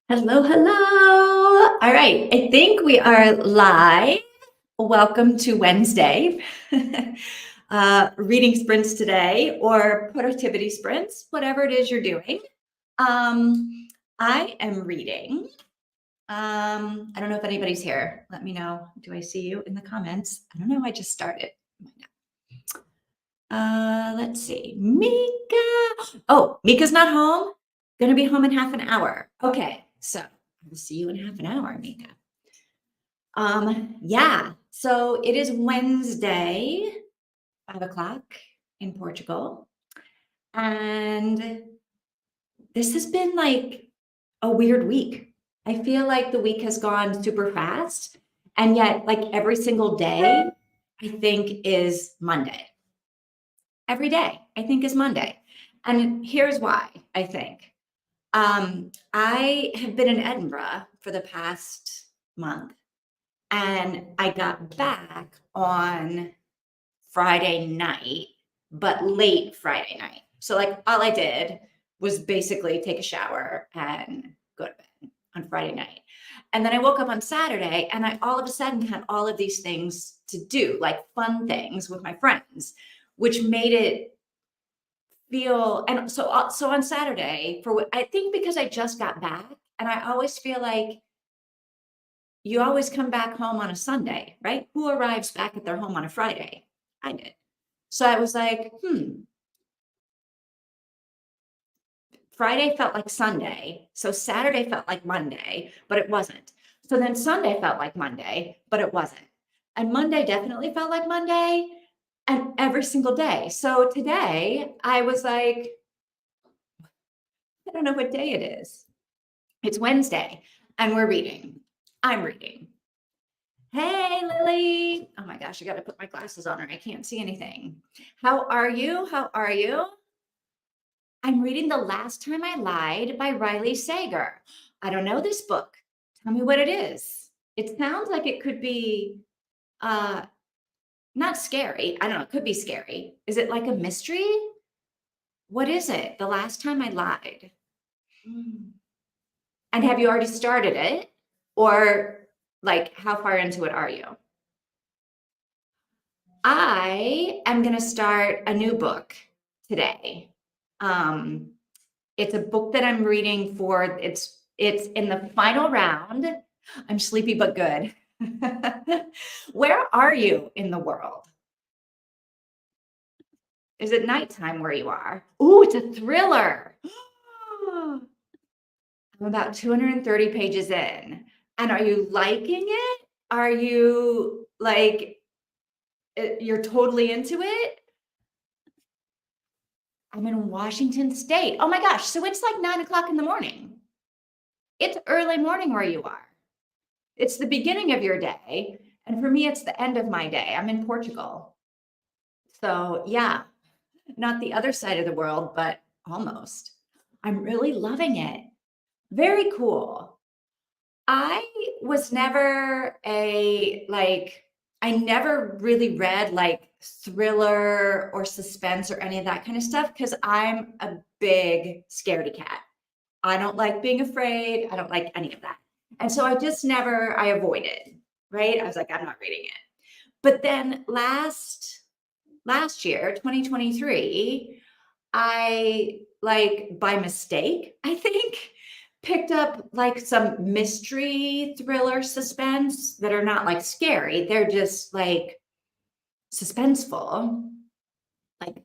Hello, hello. All right, I think we are live. Welcome to Wednesday. Reading sprints today or productivity sprints, whatever it is you're doing. I am reading. I don't know if anybody's here. Let me know. Do I see you in the comments? I don't know. I just started. Let's see. Mika. Oh, Mika's not home. Gonna be home in half an hour. Okay, so I'll see you in half an hour, Mika. Yeah. So it is Wednesday, 5 o'clock in Portugal. And this has been like a weird week. I feel like the week has gone super fast. And yet, like every single day, I think is Monday. Every day, I think is Monday. And here's why I think. I have been in Edinburgh for the past month, and I got back on Friday night, but late Friday night. So, like, all I did was basically take a shower and go to bed on Friday night. And then I woke up on Saturday and I all of a sudden had all of these things to do, like fun things with my friends, which made it feel and so on Saturday for what I think because I just got back and I always feel like you always come back home on a Sunday, right? Who arrives back at their home on a Friday? I did. So I was like, Friday felt like Sunday. So Saturday felt like Monday, but it wasn't. So then Sunday felt like Monday, but it wasn't. And Monday definitely felt like Monday and every single day. So today I was like, I don't know what day it is. It's Wednesday and we're reading. I'm reading. Hey, Lily. Oh my gosh, I got to put my glasses on or I can't see anything. How are you? How are you? I'm reading The Last Time I Lied by Riley Sager. I don't know this book. Tell me what it is. It sounds like it could be uh not scary. I don't know, it could be scary. Is it like a mystery? What is it? The Last Time I Lied. Hmm. And have you already started it? Or like how far into it are you? I am going to start a new book today. Um, it's a book that I'm reading for it's in the final round. I'm sleepy but good. Where are you in the world? Is it nighttime where you are? Ooh, it's a thriller. I'm about 230 pages in. And are you liking it? Are you like you're totally into it? I'm in Washington State. Oh my gosh. So it's like 9 o'clock in the morning. It's early morning where you are. It's the beginning of your day. And for me, it's the end of my day. I'm in Portugal. So yeah, not the other side of the world, but almost. I'm really loving it. Very cool. I was never I never really read like thriller or suspense or any of that kind of stuff because I'm a big scaredy cat. I don't like being afraid. I don't like any of that. And so I avoided, right? I was like, I'm not reading it. But then last year, 2023, I like by mistake, I think, picked up like some mystery thriller suspense that are not like scary. They're just like suspenseful, like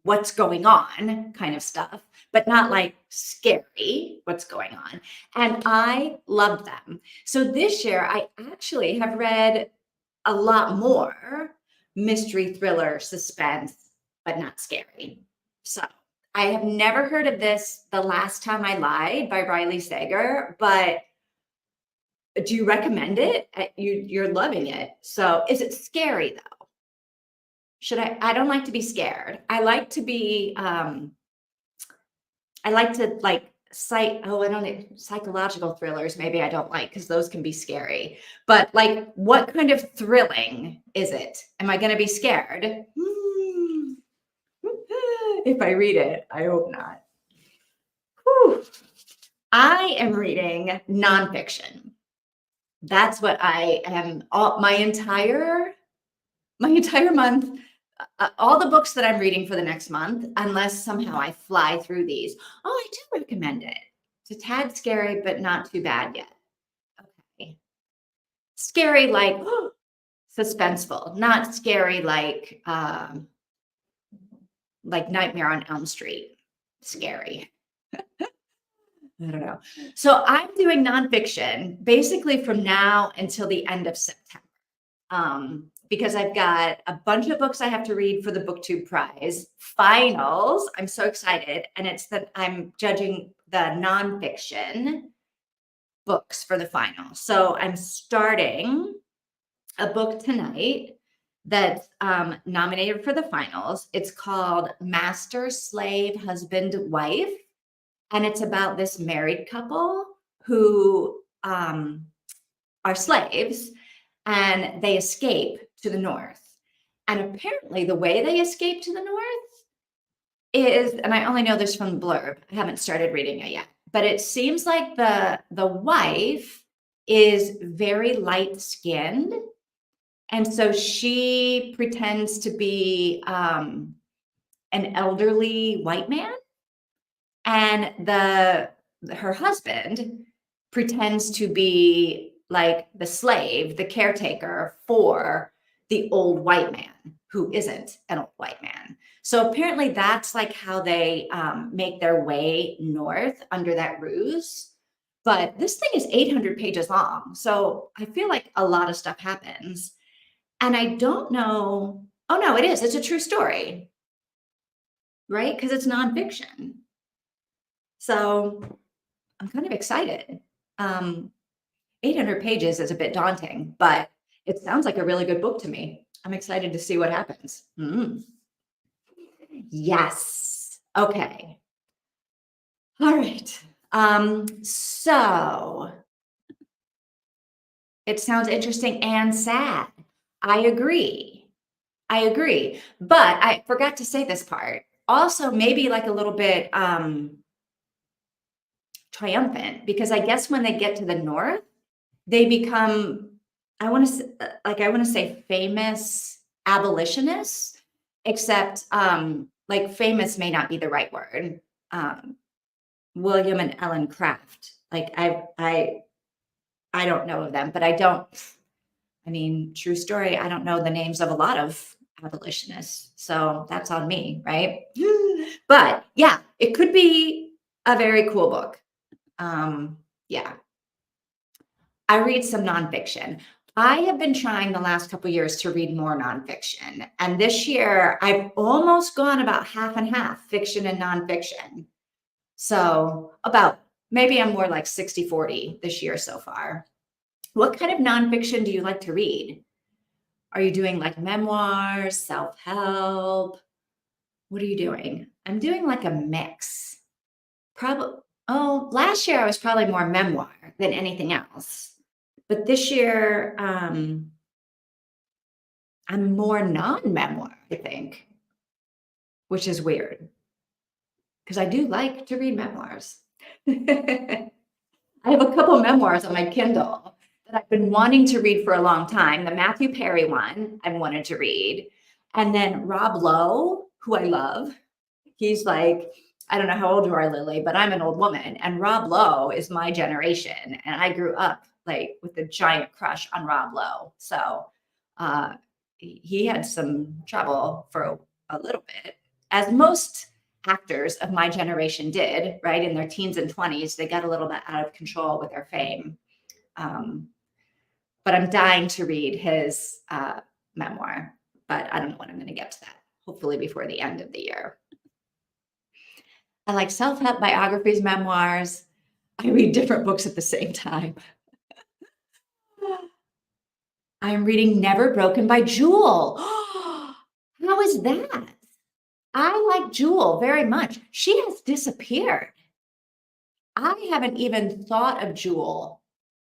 what's going on kind of stuff, but not like scary what's going on. And I loved them. So this year, I actually have read a lot more mystery thriller suspense, but not scary. So I have never heard of this, The Last Time I Lied by Riley Sager, but do you recommend it? You're loving it. So is it scary though? I don't like to be scared. I like to be, I like to like I don't know, psychological thrillers, maybe I don't like because those can be scary. But like, what kind of thrilling is it? Am I going to be scared? If I read it, I hope not. Whew. I am reading nonfiction. That's what I am my entire month, all the books that I'm reading for the next month, unless somehow I fly through these. Oh, I do recommend it. It's a tad scary, but not too bad yet. Okay. Scary, like suspenseful, not scary like Nightmare on Elm Street. Scary. I don't know. So I'm doing nonfiction basically from now until the end of September. Because I've got a bunch of books I have to read for the BookTube Prize finals. I'm so excited. And it's that I'm judging the nonfiction books for the final. So I'm starting a book tonight that's nominated for the finals. It's called Master, Slave, Husband, Wife. And it's about this married couple who are slaves and they escape to the north. And apparently, the way they escape to the north is, and I only know this from the blurb, I haven't started reading it yet, but it seems like the wife is very light skinned. And so she pretends to be an elderly white man, and her husband pretends to be like the slave, the caretaker for the old white man who isn't an old white man. So apparently that's like how they make their way north under that ruse. But this thing is 800 pages long. So I feel like a lot of stuff happens. And I don't know. Oh, no, it is. It's a true story, right? Because it's nonfiction. So I'm kind of excited. 800 pages is a bit daunting, but it sounds like a really good book to me. I'm excited to see what happens. Yes. Okay. All right. So it sounds interesting and sad. I agree. I agree. But I forgot to say this part. Also, maybe like a little bit triumphant, because I guess when they get to the north, they become, I want to say famous abolitionists, except like famous may not be the right word. William and Ellen Craft. Like I don't know of them, but I mean, true story, I don't know the names of a lot of abolitionists. So that's on me, right? But yeah, it could be a very cool book. Yeah. I read some nonfiction. I have been trying the last couple of years to read more nonfiction. And this year I've almost gone about half and half, fiction and nonfiction. So about, maybe I'm more like 60-40 this year so far. What kind of nonfiction do you like to read? Are you doing like memoirs, self-help? What are you doing? I'm doing like a mix. Probably, last year I was probably more memoir than anything else. But this year, I'm more non-memoir, I think, which is weird because I do like to read memoirs. I have a couple memoirs on my Kindle that I've been wanting to read for a long time. The Matthew Perry one I've wanted to read. And then Rob Lowe, who I love. He's like, I don't know how old you are, Lily, but I'm an old woman. And Rob Lowe is my generation. And I grew up like with a giant crush on Rob Lowe. So he had some trouble for a little bit, as most actors of my generation did, right? In their teens and 20s, they got a little bit out of control with their fame. But I'm dying to read his memoir, but I don't know when I'm going to get to that. Hopefully before the end of the year. I like self-help biographies, memoirs. I read different books at the same time. I'm reading Never Broken by Jewel. How is that? I like Jewel very much. She has disappeared. I haven't even thought of Jewel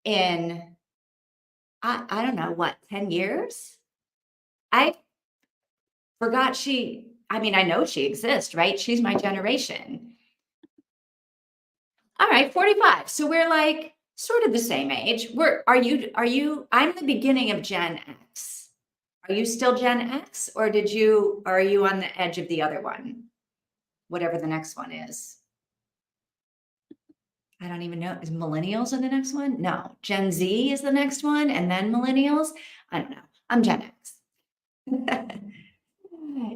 in, I don't know, what, 10 years? I forgot I mean, I know she exists, right? She's my generation. All right. right, 45. So we're like sort of the same age. I'm the beginning of Gen X. Are you still Gen X, or are you on the edge of the other one? Whatever the next one is. I don't even know. Is millennials are the next one? No. Gen Z is the next one, and then millennials. I don't know. I'm Gen X.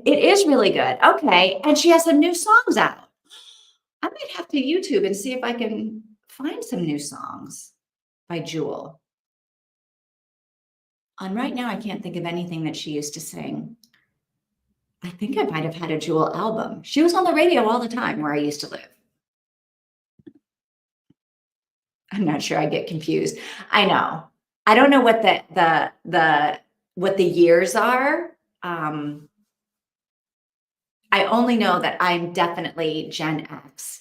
It is really good. Okay. And she has some new songs out. I might have to YouTube and see if I can find some new songs by Jewel. And right now, I can't think of anything that she used to sing. I think I might have had a Jewel album. She was on the radio all the time where I used to live. I'm not sure. I get confused. I know. I don't know what what the years are. I only know that I'm definitely Gen X,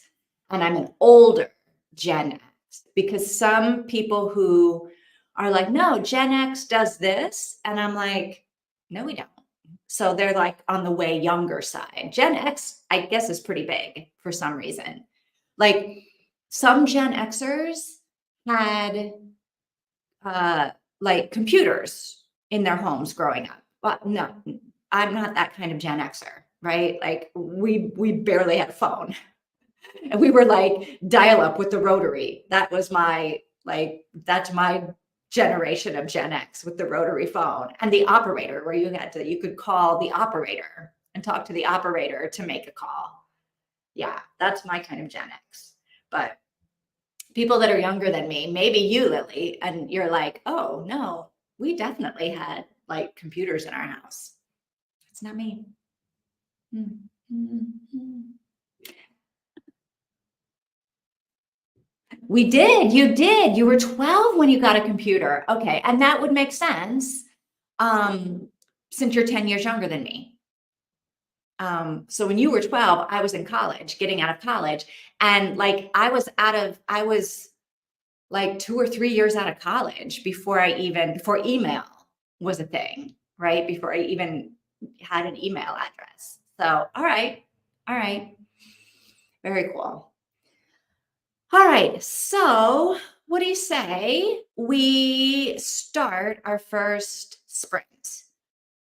and I'm an older Gen X, because some people who are like, no, Gen X does this. And I'm like, no, we don't. So they're like on the way younger side. Gen X, I guess, is pretty big for some reason. Like some Gen Xers had like computers in their homes growing up. But no, I'm not that kind of Gen Xer, right? Like we barely had a phone. And we were like dial up with the rotary. That was that's my generation of Gen X, with the rotary phone and the operator, where you could call the operator and talk to the operator to make a call. Yeah, that's my kind of Gen X. But people that are younger than me, maybe you, Lily, and you're like, oh no, we definitely had like computers in our house. It's not me. Mm-hmm. We did. You did. You were 12 when you got a computer. Okay. And that would make sense, since you're 10 years younger than me. So when you were 12, I was in college, getting out of college. And like I was like 2 or 3 years out of college before email was a thing, right? Before I even had an email address. So, all right. All right. Very cool. All right. So, what do you say we start our first sprint?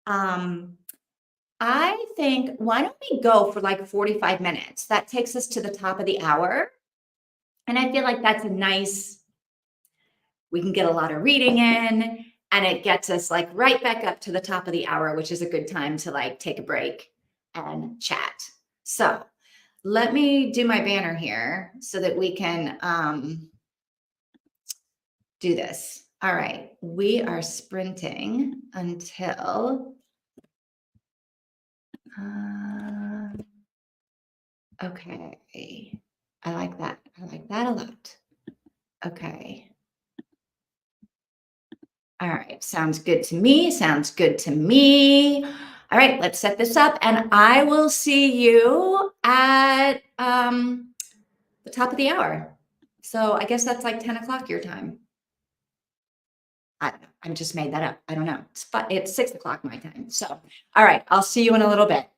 Um, I think, why don't we go for like 45 minutes? That takes us to the top of the hour. And I feel like that's we can get a lot of reading in, and it gets us like right back up to the top of the hour, which is a good time to like take a break and chat. So let me do my banner here so that we can do this. All right, we are sprinting until, okay. I like that. I like that a lot. Okay. All right, sounds good to me. Sounds good to me. All right, let's set this up, and I will see you at the top of the hour. So I guess that's like 10 o'clock your time. I don't know. I just made that up. I don't know. It's 6 o'clock my time. So, all right, I'll see you in a little bit.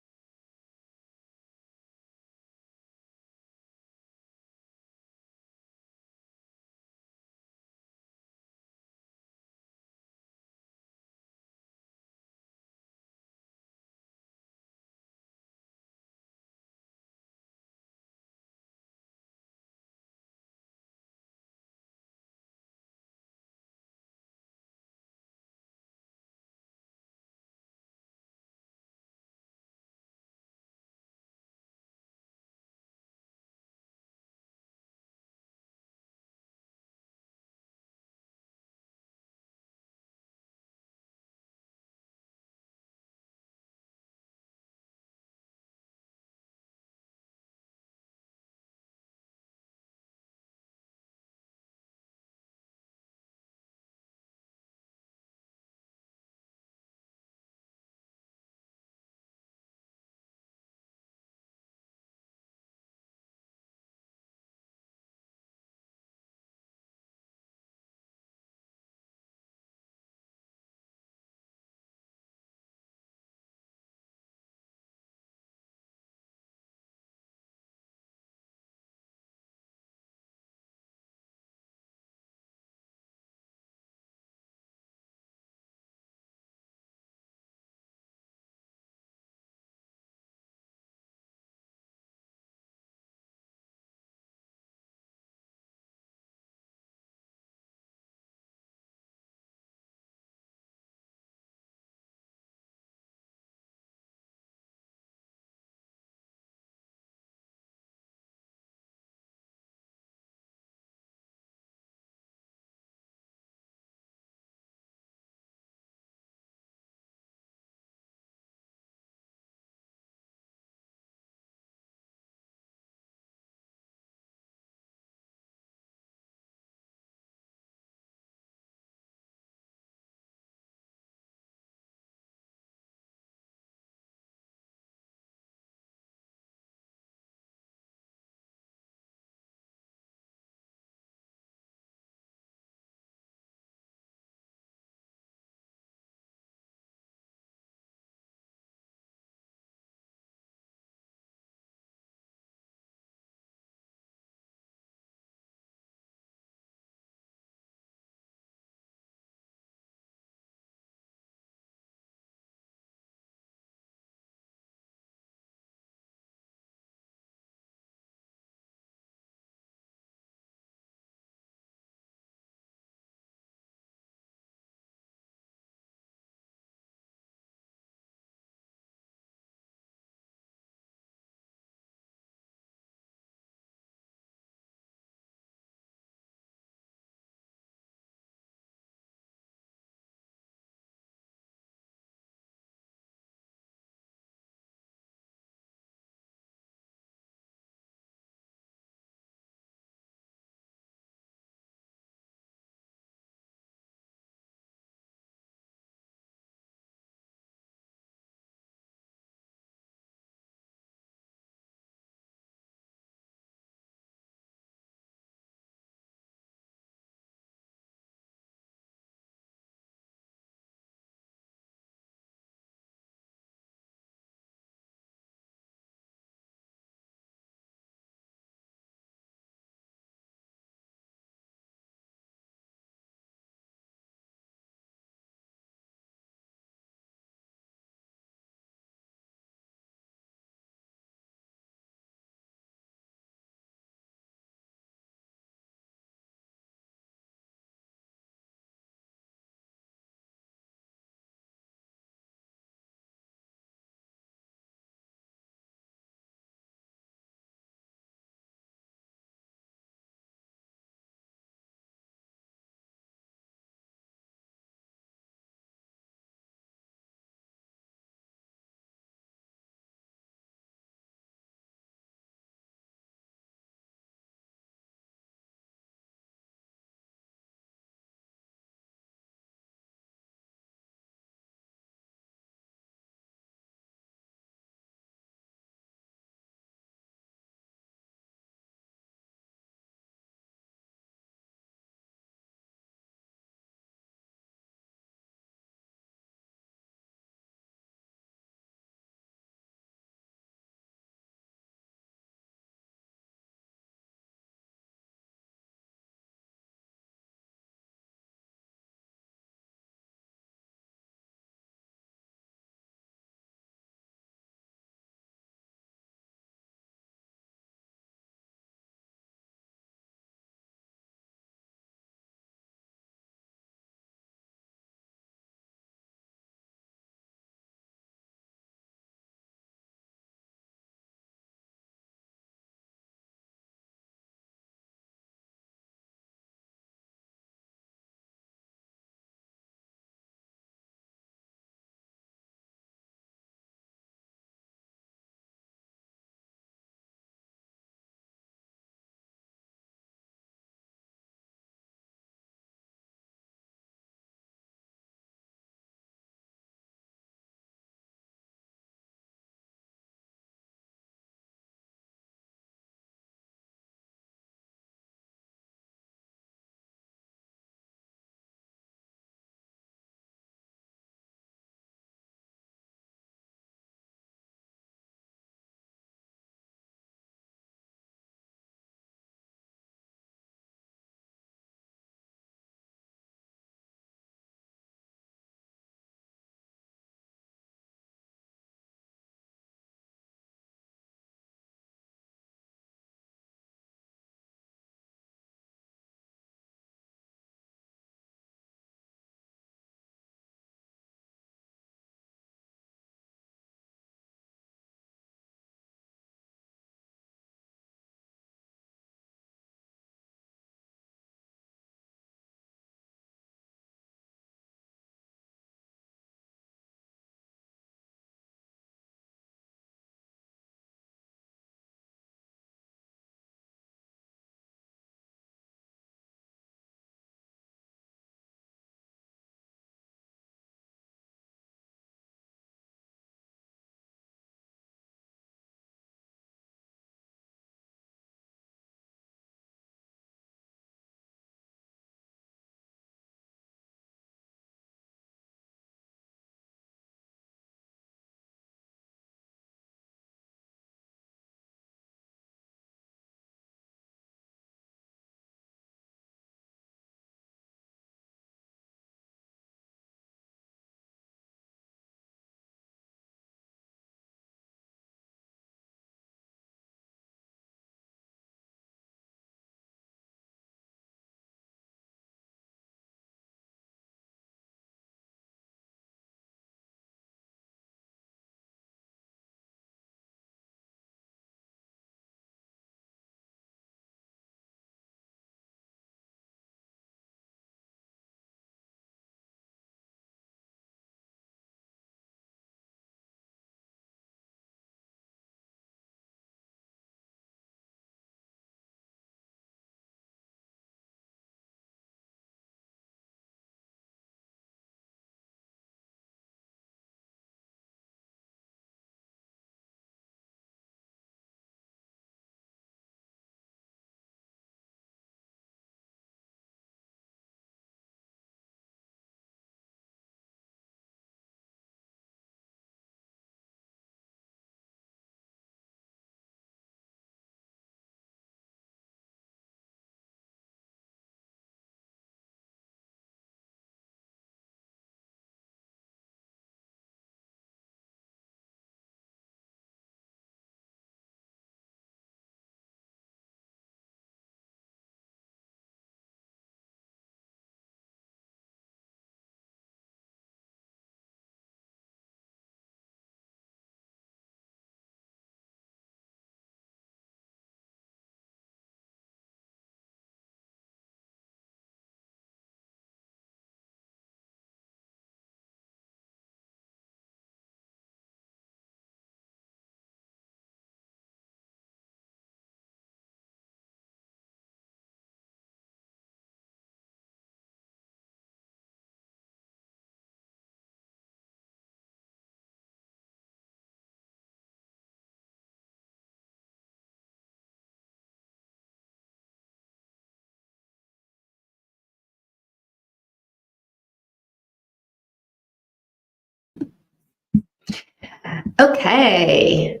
Okay,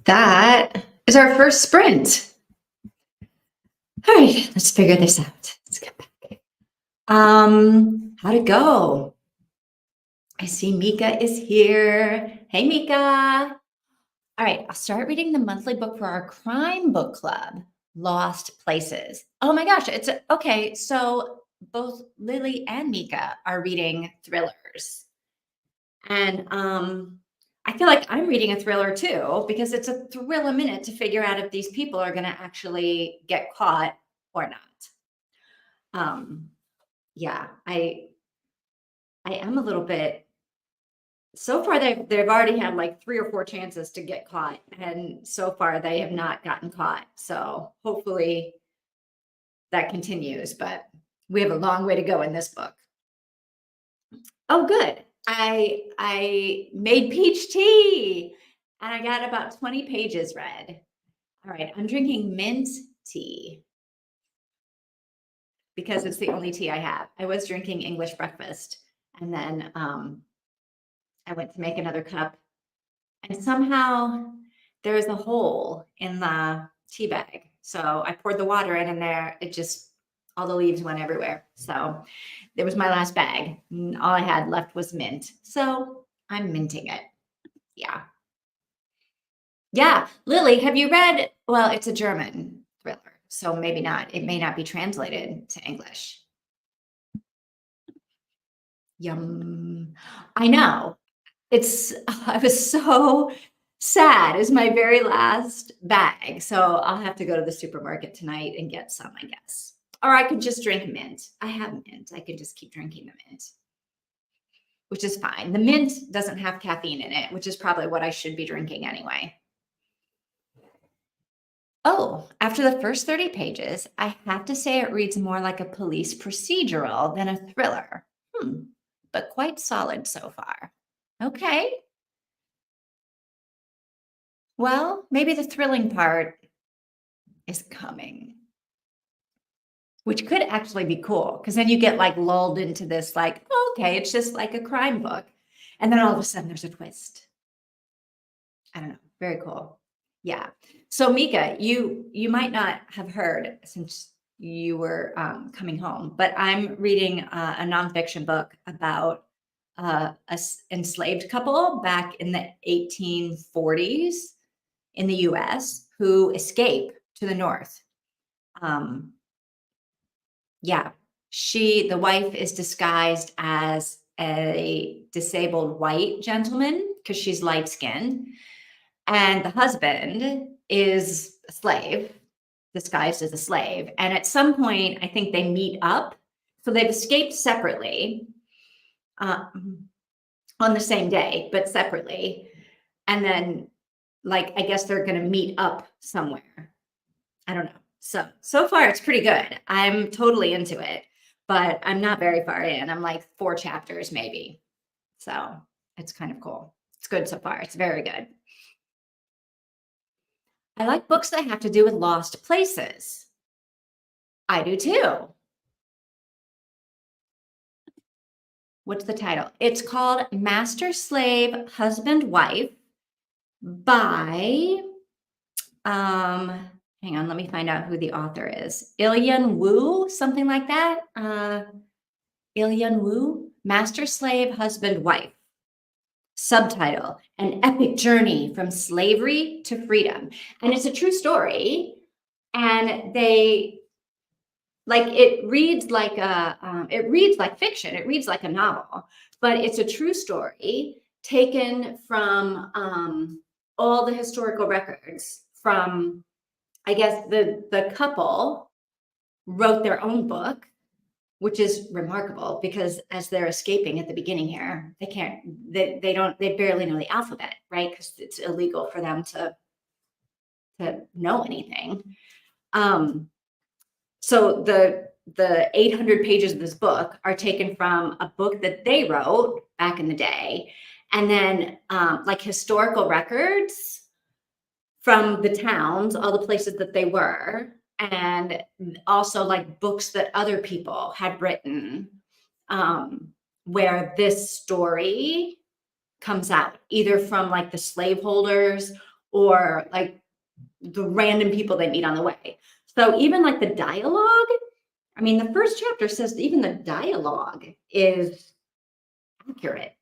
that is our first sprint. All right, let's figure this out. Let's get back. How'd it go? I see Mika is here. Hey, Mika. All right, I'll start reading the monthly book for our crime book club, Lost Places. Oh my gosh, okay. So both Lily and Mika are reading thrillers. And I feel like I'm reading a thriller too, because it's a thrill a minute to figure out if these people are going to actually get caught or not. Um, yeah, I am a little bit. So far, they've already had like 3 or 4 chances to get caught, and so far they have not gotten caught. So hopefully that continues, but we have a long way to go in this book. Oh, good. I made peach tea, and I got about 20 pages read. All right, I'm drinking mint tea because it's the only tea I have. I was drinking English breakfast, and then I went to make another cup, and somehow there was a hole in the tea bag. So I poured the water in, and there it just all the leaves went everywhere. So it was my last bag. All I had left was mint. So I'm minting it. Yeah. Yeah. Lily, have you read? Well, it's a German thriller, so maybe not. It may not be translated to English. Yum. I know. I was so sad. It's my very last bag. So I'll have to go to the supermarket tonight and get some, I guess. Or I could just drink mint. I have mint. I could just keep drinking the mint, which is fine. The mint doesn't have caffeine in it, which is probably what I should be drinking anyway. Oh, after the first 30 pages, I have to say it reads more like a police procedural than a thriller. But quite solid so far. Okay. Well, maybe the thrilling part is coming, which could actually be cool because then you get like lulled into this, like, oh, okay, it's just like a crime book. And then all of a sudden there's a twist. I don't know. Very cool. Yeah. So Mika, you might not have heard since you were coming home, but I'm reading a nonfiction book about enslaved couple back in the 1840s in the U.S. who escape to the North. Yeah, the wife is disguised as a disabled white gentleman because she's light skinned. And the husband is a slave, disguised as a slave. And at some point, I think they meet up. So they've escaped separately on the same day, but separately. And then, like, I guess they're going to meet up somewhere. I don't know. So far, it's pretty good. I'm totally into it, but I'm not very far in. I'm like 4 chapters, maybe. So it's kind of cool. It's good so far. It's very good. I like books that have to do with lost places. I do too. What's the title? It's called Master Slave Husband Wife by hang on, let me find out who the author is. Ilyon Woo, something like that. Ilyon Woo, Master Slave Husband Wife. Subtitle, An Epic Journey from Slavery to Freedom. And it's a true story. And it reads like fiction. It reads like a novel, but it's a true story taken from all the historical records from, I guess, the couple wrote their own book, which is remarkable because as they're escaping at the beginning here, they barely know the alphabet, right? Because it's illegal for them to know anything. So the 800 pages of this book are taken from a book that they wrote back in the day, and then like historical records from the towns, all the places that they were, and also like books that other people had written, where this story comes out, either from like the slaveholders or like the random people they meet on the way. So even like the dialogue, I mean, the first chapter says even the dialogue is accurate.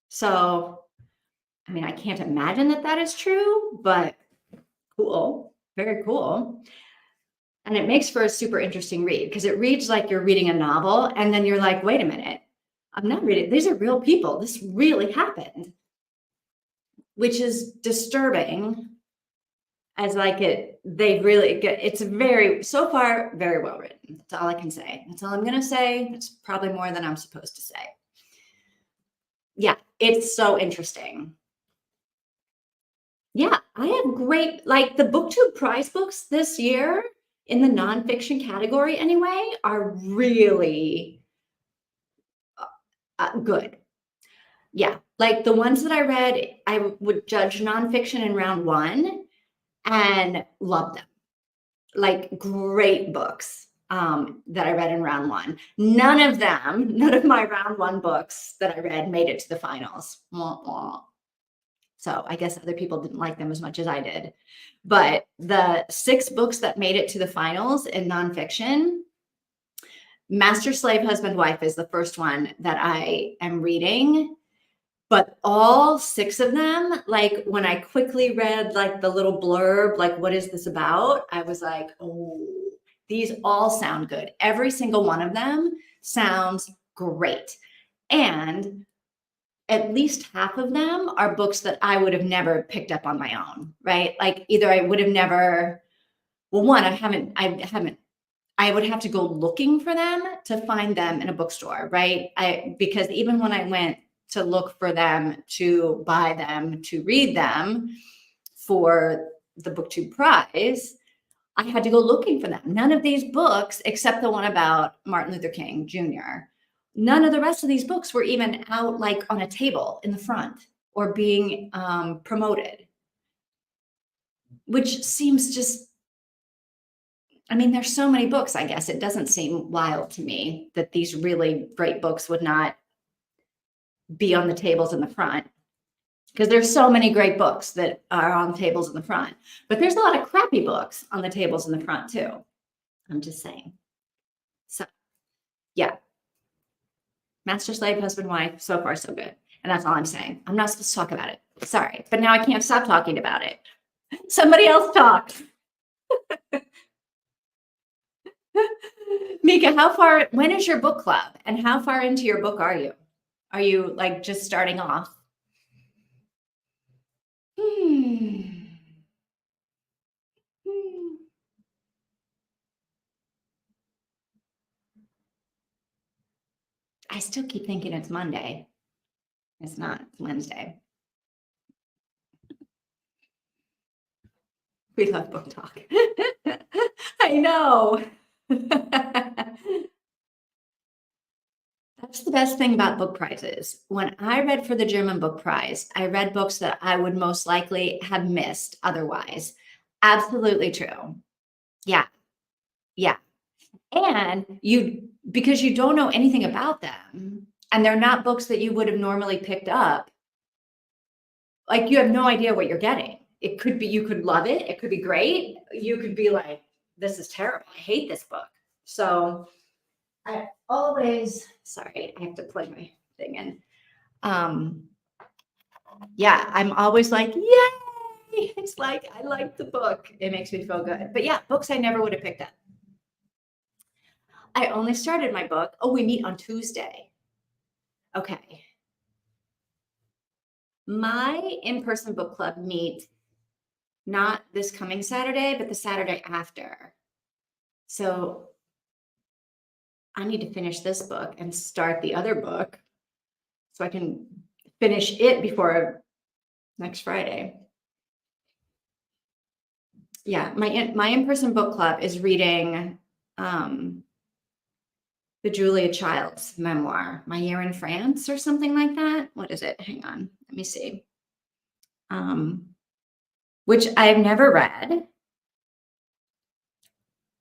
So, I mean, I can't imagine that that is true, but cool, very cool. And it makes for a super interesting read because it reads like you're reading a novel, and then you're like, wait a minute, I'm not reading, these are real people. This really happened, which is disturbing as like they really get, it's very, so far, very well written. That's all I can say. That's all I'm going to say. That's probably more than I'm supposed to say. Yeah, it's so interesting. Yeah, I have great, like the BookTube prize books this year in the nonfiction category anyway, are really good. Yeah, like the ones that I read, I would judge nonfiction in round one and love them. Like great books that I read in round one. None of my round one books that I read made it to the finals. Wah, wah. So I guess other people didn't like them as much as I did. But the 6 books that made it to the finals in nonfiction, Master, Slave, Husband, Wife is the first one that I am reading. But all 6 of them, like when I quickly read like the little blurb, like what is this about? I was like, oh, these all sound good. Every single one of them sounds great. And at least half of them are books that I would have never picked up on my own, right? Like either I would have never, well, one, I would have to go looking for them to find them in a bookstore, right? Because even when I went to look for them, to buy them, to read them for the BookTube prize, I had to go looking for them. None of these books, except the one about Martin Luther King Jr., none of the rest of these books were even out like on a table in the front or being promoted, which seems just, I mean, there's so many books, I guess it doesn't seem wild to me that these really great books would not be on the tables in the front, because there's so many great books that are on tables in the front, but there's a lot of crappy books on the tables in the front too. I'm just saying. So yeah, Master, Slave, Husband, Wife, so far so good. And that's all I'm saying. I'm not supposed to talk about it. Sorry, but now I can't stop talking about it. Somebody else talk. Mika, when is your book club and how far into your book are you? Are you like just starting off? I still keep thinking it's Monday. It's not, it's Wednesday. We love book talk. I know. That's the best thing about book prizes. When I read for the German book prize, I read books that I would most likely have missed otherwise. Absolutely true. Yeah. Yeah. And because you don't know anything about them, and they're not books that you would have normally picked up, like you have no idea what you're getting. It could be, you could love it. It could be great. You could be like, this is terrible. I hate this book. So I always, sorry, I have to plug my thing in. Yeah, I'm always like, yay. It's like, I like the book. It makes me feel good. But yeah, books I never would have picked up. I only started my book. Oh, we meet on Tuesday. Okay. My in-person book club meet not this coming Saturday, but the Saturday after. So I need to finish this book and start the other book so I can finish it before next Friday. Yeah, my in-person book club is reading the Julia Child's memoir, My Year in France, or something like that. What is it? Hang on, let me see. Which I've never read,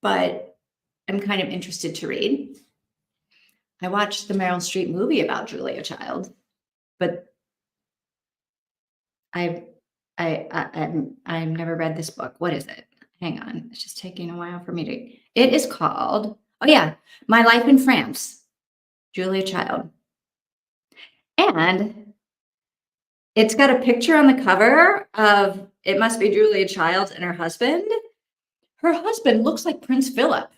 but I'm kind of interested to read. I watched the Meryl Streep movie about Julia Child, but I've I've never read this book. What is it? Hang on. It's just taking a while for me to it is called oh, yeah, My Life in France, Julia Child. And it's got a picture on the cover of it must be Julia Child and her husband. Her husband looks like Prince Philip.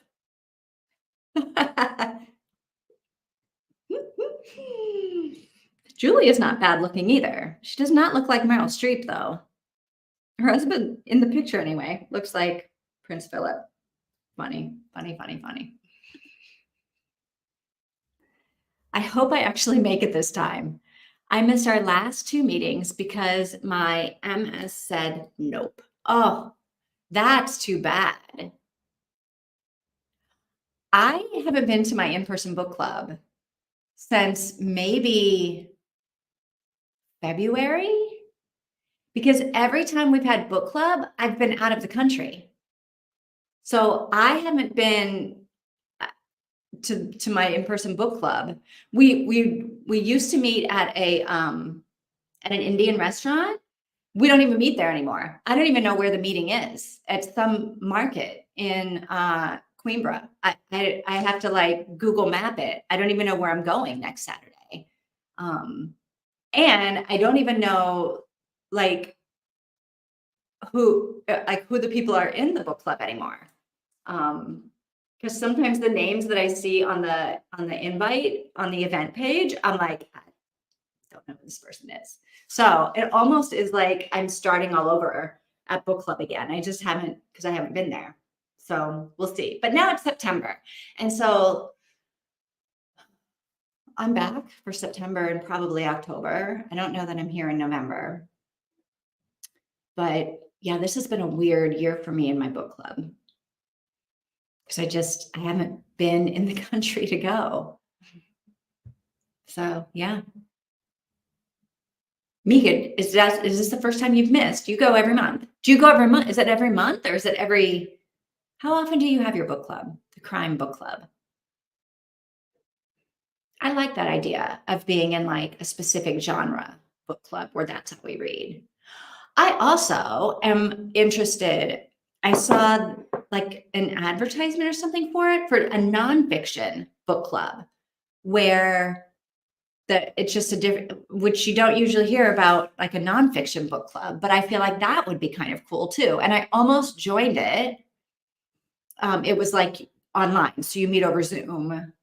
Julia's not bad looking either. She does not look like Meryl Streep, though. Her husband, in the picture anyway, looks like Prince Philip. Funny, funny, funny, funny. I hope I actually make it this time. I missed our last two meetings because my MS said nope. Oh, that's too bad. I haven't been to my in-person book club since maybe February because every time we've had book club, I've been out of the country. So I haven't been to my in-person book club. We used to meet at an Indian restaurant. We don't even meet there anymore. I don't even know where the meeting is. At some market in Queenborough. I have to like Google map it. I don't even know where I'm going next Saturday. And I don't even know like who the people are in the book club anymore. Because sometimes the names that I see on the invite on the event page, I'm like, I don't know who this person is. So it almost is like I'm starting all over at book club again. I just haven't because I haven't been there. So we'll see. But now it's September. And so I'm back for September and probably October. I don't know that I'm here in November. But yeah, this has been a weird year for me in my book club. Because I haven't been in the country to go. So yeah. Megan, is this the first time you've missed? You go every month. Do you go every month? Is it every month or is it every how often do you have your book club? The crime book club. I like that idea of being in like a specific genre book club where that's how we read. I also am interested. I saw like an advertisement or something for it for a nonfiction book club where that it's just a different, which you don't usually hear about like a nonfiction book club, but I feel like that would be kind of cool too. And I almost joined it. It was like online. So you meet over Zoom.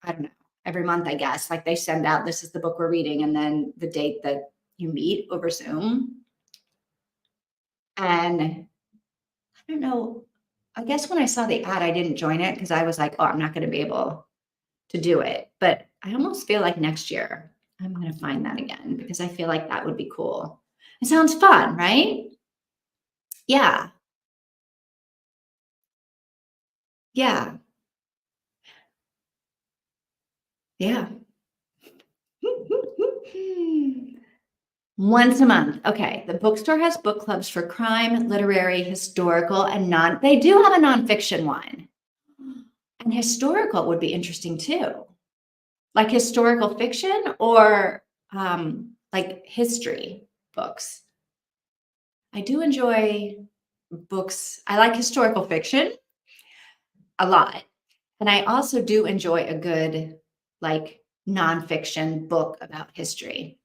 I don't know, every month, I guess. Like they send out, this is the book we're reading, and then the date that you meet over Zoom. And I don't know, I guess when I saw the ad, I didn't join it because I was like, oh, I'm not going to be able to do it. But I almost feel like next year I'm going to find that again because I feel like that would be cool. It sounds fun, right? Yeah. Yeah. Yeah. Once a month. Okay. The bookstore has book clubs for crime, literary, historical, and non. They do have a nonfiction one. And historical would be interesting too. Like historical fiction or like history books. I do enjoy books. I like historical fiction a lot. And I also do enjoy a good like nonfiction book about history.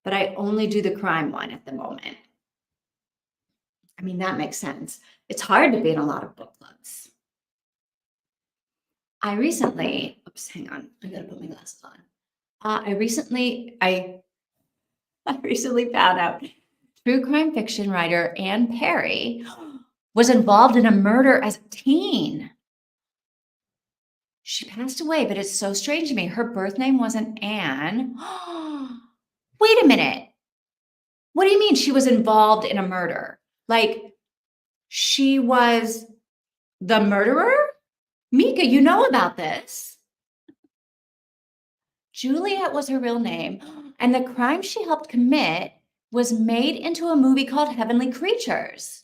But I only do the crime one at the moment. I mean, that makes sense. It's hard to be in a lot of book clubs. I recently, oops, hang on. I gotta put my glasses on. I recently found out true crime fiction writer Anne Perry was involved in a murder as a teen. She passed away, but it's so strange to me. Her birth name wasn't Anne. Wait a minute. What do you mean she was involved in a murder? Like she was the murderer? Mika, you know about this. Juliet was her real name, and the crime she helped commit was made into a movie called Heavenly Creatures.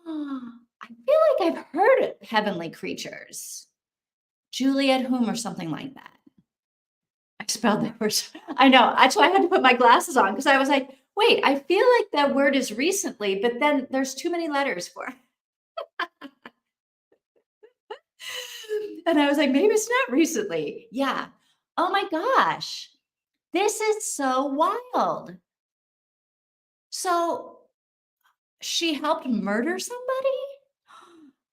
I feel like I've heard of Heavenly Creatures. Juliet whom or something like that. I spelled that word. I know. That's why I had to put my glasses on because I was like, wait, I feel like that word is recently, but then there's too many letters for it. And I was like, maybe it's not recently. Yeah. Oh my gosh. This is so wild. So she helped murder somebody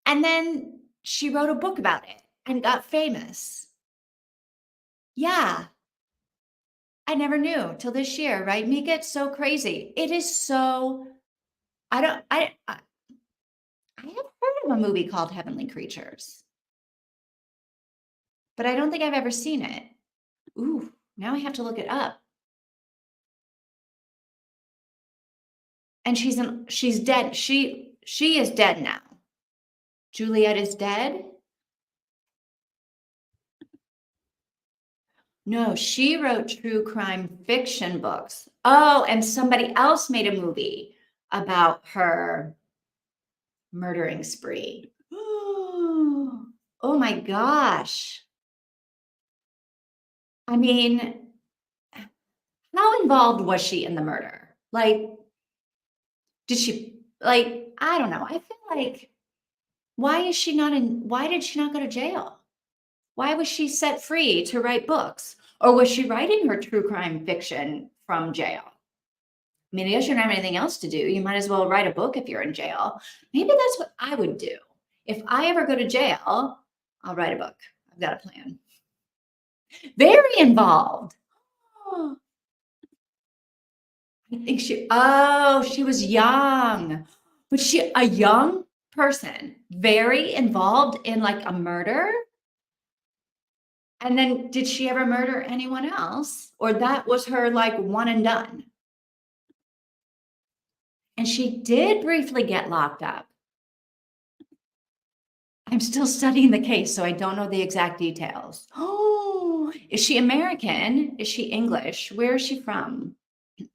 and then she wrote a book about it and got famous. Yeah. I never knew till this year, right, Mika? It's so crazy. It is so I don't I have heard of a movie called Heavenly Creatures, but I don't think I've ever seen it. Ooh, now I have to look it up. And she's dead. She is dead now. Juliet is dead? No, she wrote true crime fiction books. Oh, and somebody else made a movie about her murdering spree. Oh my gosh. I mean, how involved was she in the murder? Like, did she like, I don't know. I feel like why did she not go to jail? Why was she set free to write books? Or was she writing her true crime fiction from jail? I mean, I guess you don't have anything else to do. You might as well write a book if you're in jail. Maybe that's what I would do. If I ever go to jail, I'll write a book. I've got a plan. Very involved. Oh, I think she was young. But a young person, very involved in like a murder. And then did she ever murder anyone else? Or that was her like one and done? And she did briefly get locked up. I'm still studying the case, so I don't know the exact details. Oh, is she American? Is she English? Where is she from?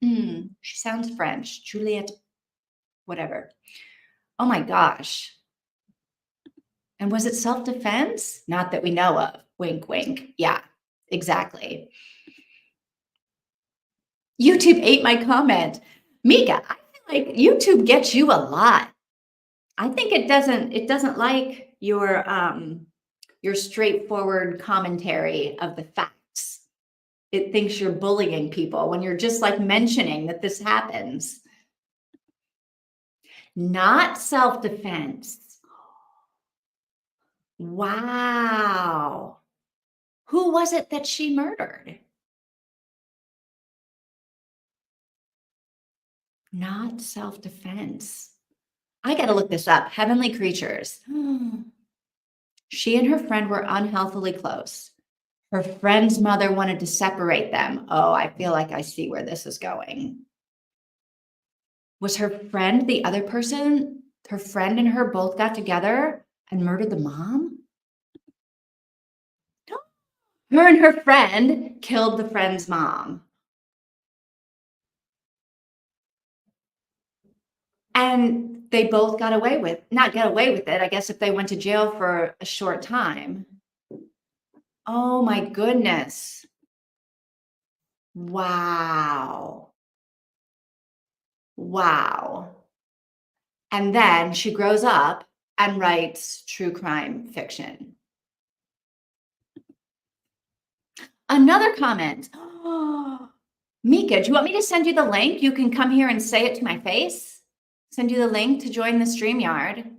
She sounds French. Juliet, whatever. Oh my gosh. And was it self-defense? Not that we know of. Wink, wink. Yeah, exactly. YouTube ate my comment. Mika, I feel like YouTube gets you a lot. I think it doesn't like your straightforward commentary of the facts. It thinks you're bullying people when you're just like mentioning that this happens. Not self-defense. Wow. Who was it that she murdered? Not self-defense. I got to look this up. Heavenly Creatures. She and her friend were unhealthily close. Her friend's mother wanted to separate them. Oh, I feel like I see where this is going. Was her friend the other person? Her friend and her both got together and murdered the mom? Her and her friend killed the friend's mom. And they both got away with, not get away with it, I guess if they went to jail for a short time. Oh my goodness. Wow. Wow. And then she grows up and writes true crime fiction. Another comment. Mika, do you want me to send you the link? You can come here and say it to my face. Send you the link to join the StreamYard.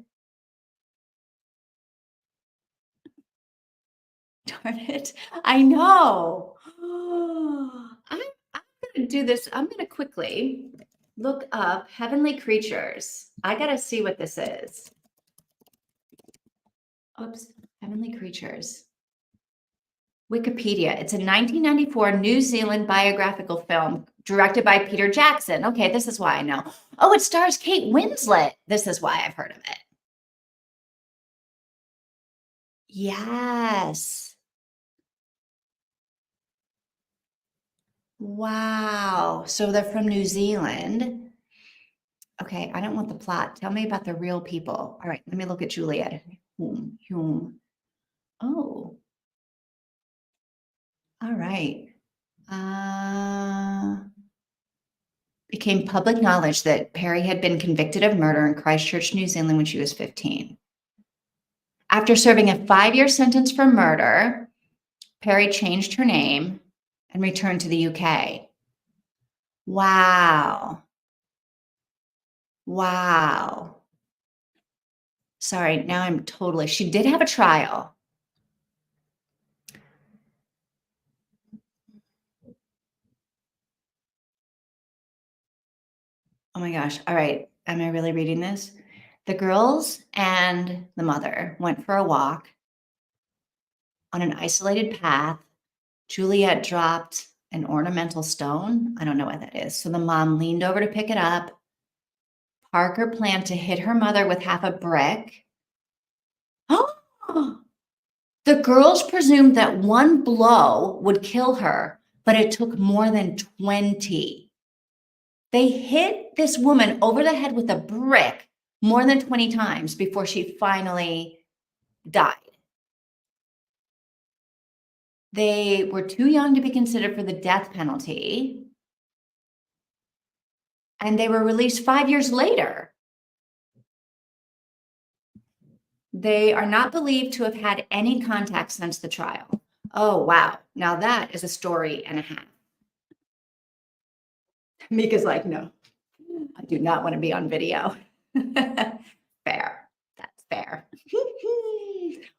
Darn it. I know. I'm going to do this. I'm going to quickly look up Heavenly Creatures. I got to see what this is. Oops. Heavenly Creatures. Wikipedia. It's a 1994 New Zealand biographical film directed by Peter Jackson. Okay, this is why I know. Oh, it stars Kate Winslet. This is why I've heard of it. Yes. Wow. So they're from New Zealand. Okay, I don't want the plot. Tell me about the real people. All right, let me look at Juliet. Oh, all right. Uh, became public knowledge that Perry had been convicted of murder in Christchurch, New Zealand when she was 15. After serving a 5-year sentence for murder, Perry changed her name and returned to the UK. Wow. Wow. Sorry, now I'm totally she did have a trial. Oh my gosh. All right. Am I really reading this? The girls and the mother went for a walk on an isolated path. Juliet dropped an ornamental stone. I don't know what that is. So the mom leaned over to pick it up. Parker planned to hit her mother with half a brick. Oh, the girls presumed that one blow would kill her, but it took more than 20. They hit this woman over the head with a brick more than 20 times before she finally died. They were too young to be considered for the death penalty, and they were released 5 years later. They are not believed to have had any contact since the trial. Oh, wow. Now that is a story and a half. Mika's like, no, I do not want to be on video. Fair. That's fair.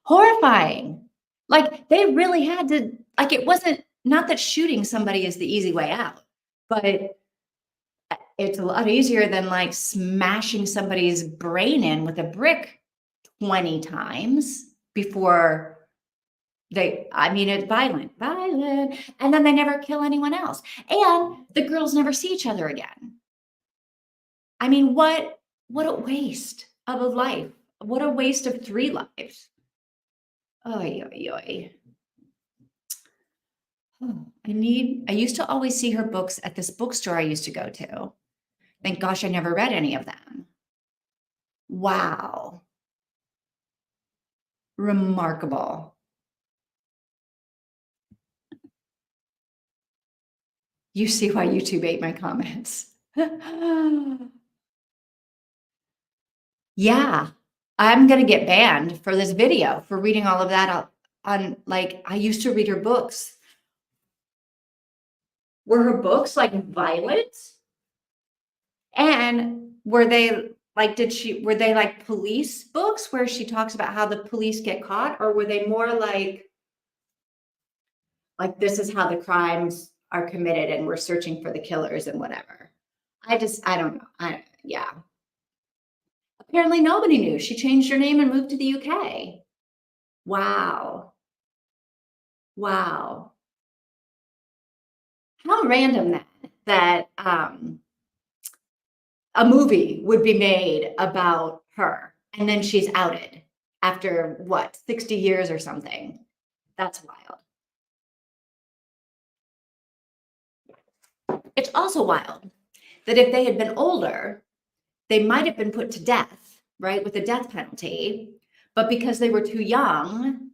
Horrifying. Like they really had to, like it wasn't, not that shooting somebody is the easy way out, but it's a lot easier than like smashing somebody's brain in with a brick 20 times before I mean, it's violent, and then they never kill anyone else. And the girls never see each other again. I mean, what a waste of a life. What a waste of 3 lives. Oy, oy, oy. I used to always see her books at this bookstore I used to go to. Thank gosh I never read any of them. Wow. Remarkable. You see why YouTube ate my comments. Yeah, I'm gonna get banned for this video for reading all of that on like I used to read her books. Were her books like violent? And were they like were they like police books where she talks about how the police get caught, or were they more like this is how the crimes are committed and we're searching for the killers and whatever? I don't know. Yeah. Apparently nobody knew. She changed her name and moved to the UK. Wow. Wow. How random that a movie would be made about her and then she's outed after what, 60 years or something. That's wild. It's also wild that if they had been older, they might have been put to death, right, with the death penalty. But because they were too young,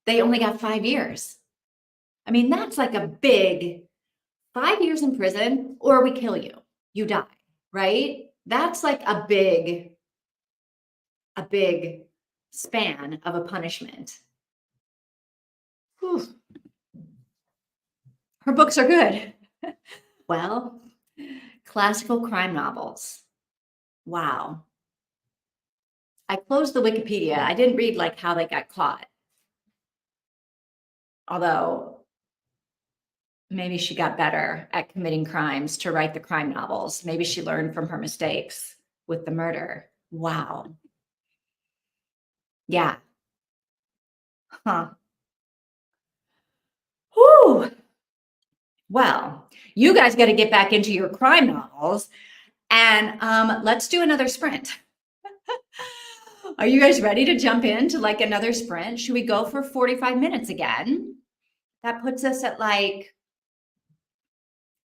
they only got 5 years. I mean, that's like a big 5 years in prison or we kill you. You die, right? That's like a big span of a punishment. Whew. Her books are good. Well, classical crime novels. Wow. I closed the Wikipedia. I didn't read like how they got caught. Although maybe she got better at committing crimes to write the crime novels. Maybe she learned from her mistakes with the murder. Wow. Yeah. Huh. Whew. Well, you guys got to get back into your crime novels and let's do another sprint. Are you guys ready to jump into like another sprint? Should we go for 45 minutes again? That puts us at like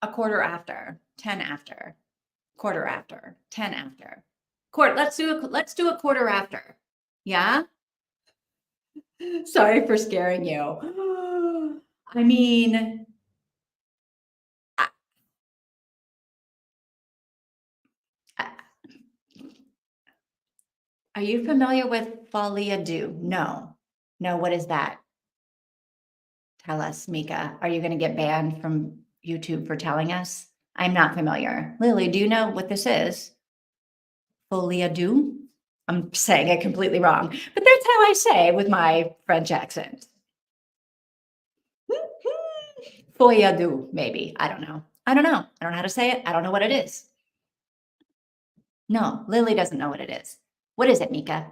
a quarter after, 10 after, quarter after, 10 after. Let's do a quarter after. Yeah? Sorry for scaring you. I mean, Are you familiar with folie à deux? No. No, what is that? Tell us, Mika. Are you going to get banned from YouTube for telling us? I'm not familiar. Lily, do you know what this is? Folie à deux? I'm saying it completely wrong, but that's how I say it with my French accent. Folie à deux, maybe. I don't know. I don't know. I don't know how to say it. I don't know what it is. No, Lily doesn't know what it is. What is it, Mika?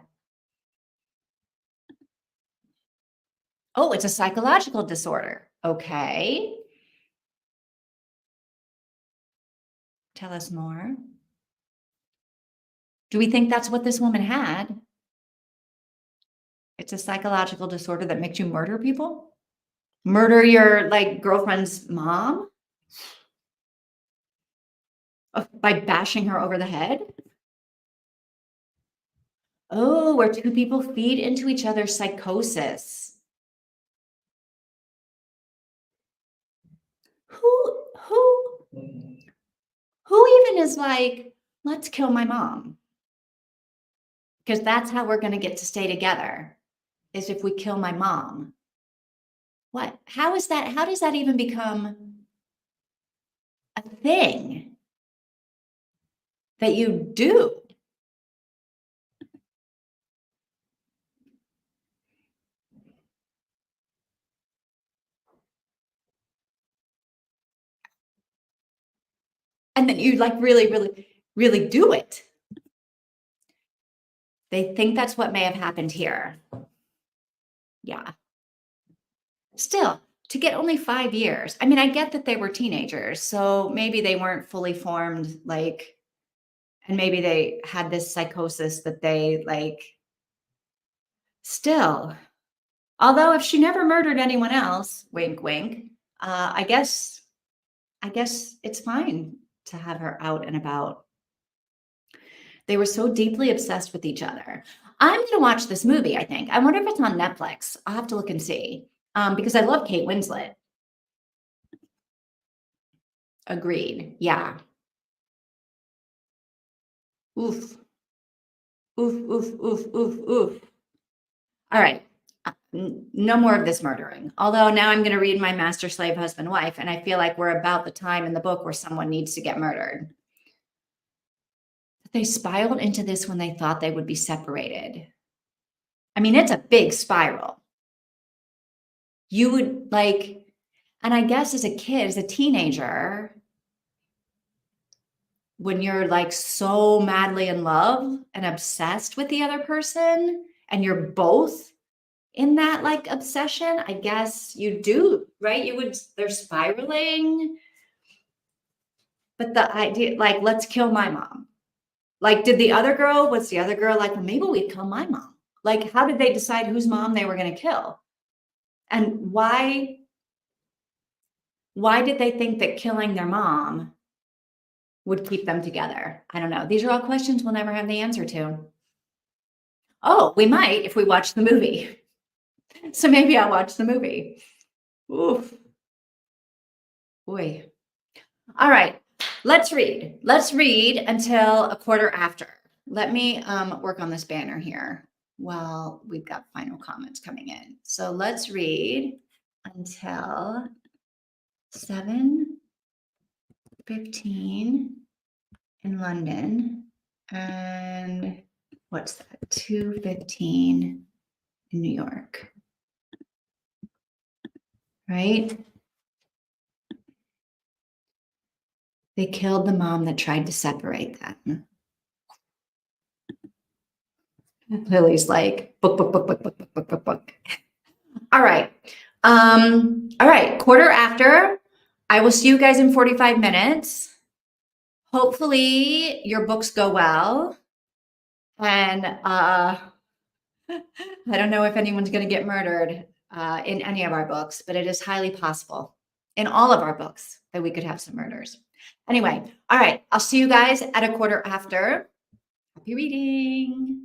Oh, it's a psychological disorder. Okay. Tell us more. Do we think that's what this woman had? It's a psychological disorder that makes you murder people? Murder your like girlfriend's mom? By bashing her over the head? Oh, where two people feed into each other's psychosis. Who even is like, let's kill my mom? Because that's how we're gonna get to stay together, is if we kill my mom. What? How is that? How does that even become a thing that you do? And then you like really do it. They think that's what may have happened here. Yeah. Still, to get only 5 years. I mean, I get that they were teenagers, so maybe they weren't fully formed, like, and maybe they had this psychosis that they like still. Although if she never murdered anyone else, wink, wink, I guess it's fine to have her out and about. They were so deeply obsessed with each other. I'm gonna watch this movie, I think. I wonder if it's on Netflix. I'll have to look and see. Because I love Kate Winslet. Agreed. Yeah. Oof. Oof, oof, oof, oof, oof. All right. No more of this murdering. Although now I'm going to read my master slave husband wife, and I feel like we're about the time in the book where someone needs to get murdered. They spiraled into this when they thought they would be separated. I mean, it's a big spiral. You would like, and I guess as a kid, as a teenager, when you're like so madly in love and obsessed with the other person, and you're both in that like obsession, I guess you do, right? They're spiraling. But the idea, like, let's kill my mom. Like, was the other girl like, well, maybe we'd kill my mom? Like, how did they decide whose mom they were going to kill? And why did they think that killing their mom would keep them together? I don't know. These are all questions we'll never have the answer to. Oh, we might if we watch the movie. So maybe I'll watch the movie. Oof. Boy. All right. Let's read. Let's read until a quarter after. Let me work on this banner here while we've got final comments coming in. So let's read until 7:15 in London and what's that? 2:15 in New York. Right? They killed the mom that tried to separate them. Lily's like, book, book, book, book, book, book, book, book, book. All right. All right. Quarter after. I will see you guys in 45 minutes. Hopefully your books go well. And I don't know if anyone's going to get murdered in any of our books, but it is highly possible in all of our books that we could have some murders. Anyway, all right. I'll see you guys at a quarter after. Happy reading.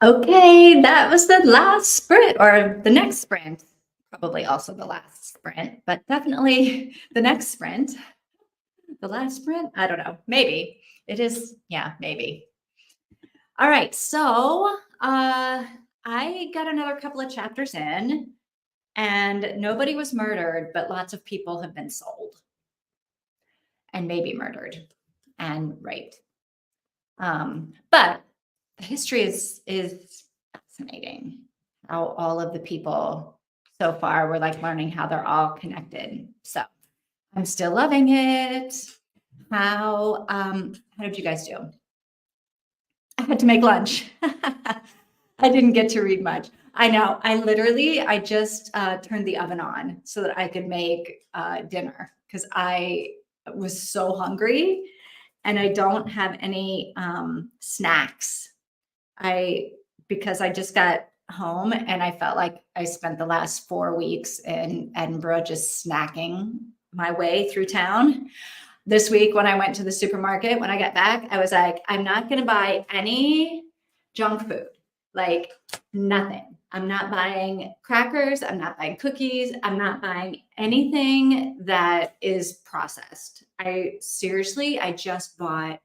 Okay, that was the last sprint or the next sprint. Probably also the last sprint, but definitely the next sprint. The last sprint? I don't know. Maybe. It is, yeah, maybe. All right, so I got another couple of chapters in, and nobody was murdered, but lots of people have been sold and maybe murdered and raped. But the history is fascinating. How all of the people so far we're like learning how they're all connected. So I'm still loving it. How did you guys do? I had to make lunch. I didn't get to read much. I know. I just turned the oven on so that I could make dinner because I was so hungry and I don't have any snacks. I because I just got home and I felt like I spent the last 4 weeks in Edinburgh just snacking my way through town. This week, when I went to the supermarket, when I got back, I was like, I'm not going to buy any junk food, like nothing. I'm not buying crackers. I'm not buying cookies. I'm not buying anything that is processed. I just bought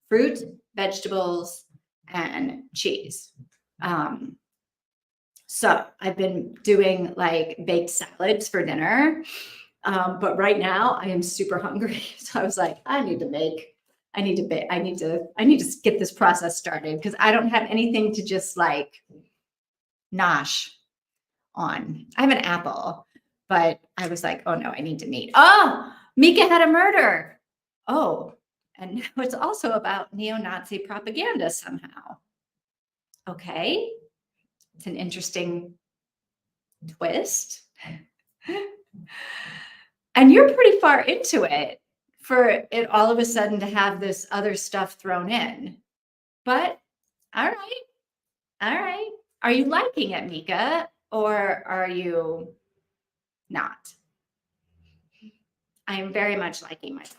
fruit, vegetables, and cheese. Um, so I've been doing like baked salads for dinner. But right now I am super hungry. So I was like, I need to bake, I need to get this process started because I don't have anything to just like nosh on. I have an apple, but I was like, oh no, I need to meet. Oh, Mika had a murder. Oh, and now it's also about neo-Nazi propaganda somehow. Okay. It's an interesting twist. And you're pretty far into it for it all of a sudden to have this other stuff thrown in. But all right. All right. Are you liking it, Mika? Or are you not? I am very much liking my book.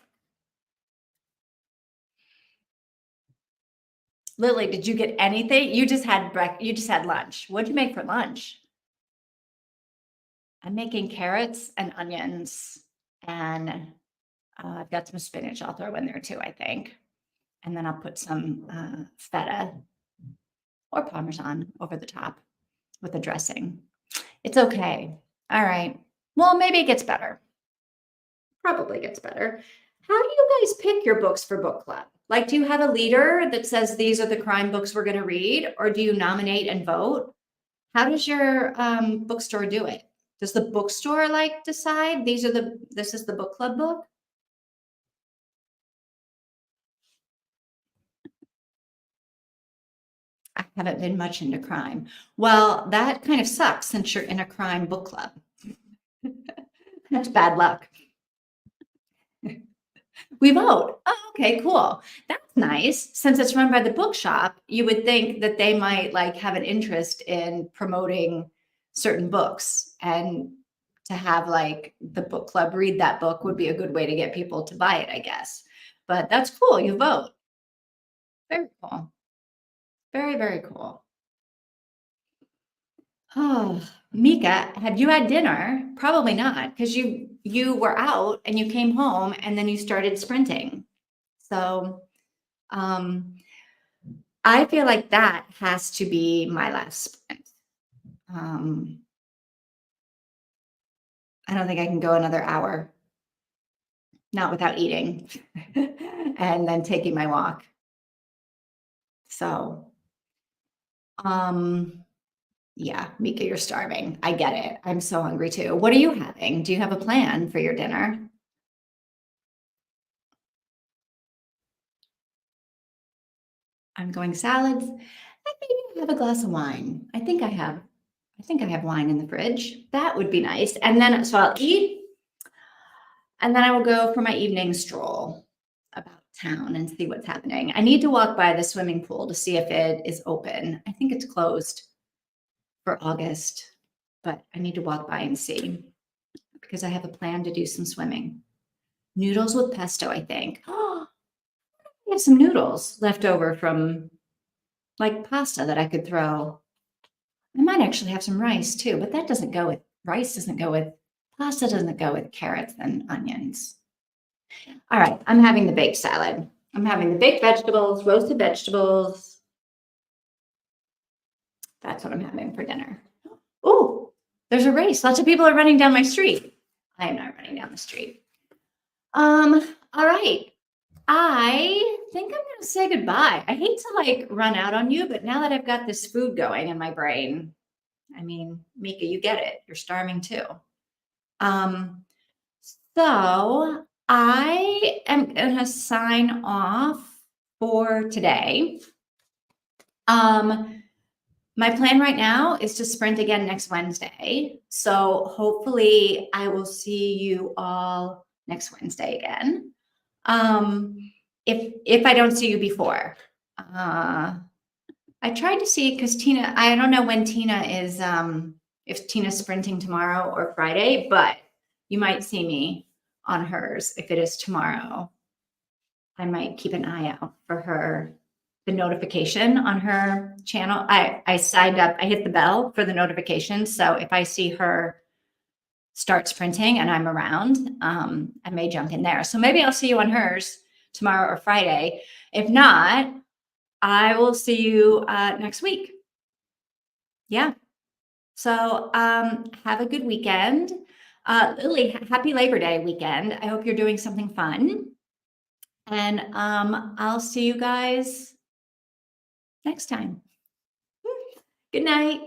Lily, did you get anything? You just had lunch. What'd you make for lunch? I'm making carrots and onions, and I've got some spinach I'll throw in there too, I think. And then I'll put some feta or Parmesan over the top with the dressing. It's okay. All right. Well, maybe it gets better. Probably gets better. How do you guys pick your books for book club? Like, do you have a leader that says these are the crime books we're going to read, or do you nominate and vote? How does your bookstore do it? Does the bookstore like decide this is the book club book? I haven't been much into crime. Well, that kind of sucks since you're in a crime book club. That's bad luck. We vote. Oh, okay, cool. That's nice. Since it's run by the bookshop, you would think that they might like have an interest in promoting certain books and to have like the book club read that book would be a good way to get people to buy it, I guess. But that's cool. You vote. Very cool. Very, very cool. Oh, Mika, have you had dinner? Probably not, because you were out and you came home and then you started sprinting. So um I feel like that has to be my last sprint. Um, I don't think I can go another hour, not without eating and then taking my walk. So, um, yeah, Mika, you're starving. I get it. I'm so hungry too. What are you having? Do you have a plan for your dinner? I'm going salads. I maybe have a glass of wine. I think I have wine in the fridge. That would be nice. And then so I'll eat and then I will go for my evening stroll about town and see what's happening. I need to walk by the swimming pool to see if it is open. I think it's closed for August, but I need to walk by and see because I have a plan to do some swimming. Noodles with pesto, I think. Oh, I have some noodles left over from like pasta that I could throw. I might actually have some rice too, but that doesn't go with rice, doesn't go with pasta, doesn't go with carrots and onions. All right, I'm having the baked salad. I'm having the baked vegetables, roasted vegetables. That's what I'm having for dinner. Oh, there's a race. Lots of people are running down my street. I am not running down the street. All right. I think I'm gonna say goodbye. I hate to like run out on you, but now that I've got this food going in my brain, I mean, Mika, you get it. You're starving too. Um, so I am gonna sign off for today. My plan right now is to sprint again next Wednesday. So hopefully I will see you all next Wednesday again. Um, if I don't see you before. I tried to see because Tina, I don't know when Tina is, if Tina's sprinting tomorrow or Friday, but you might see me on hers if it is tomorrow. I might keep an eye out for her, the notification on her channel. I signed up, I hit the bell for the notification. So if I see her start sprinting and I'm around, I may jump in there. So maybe I'll see you on hers tomorrow or Friday. If not, I will see you next week. Yeah. So have a good weekend. Lily, happy Labor Day weekend. I hope you're doing something fun. And I'll see you guys next time. Good night.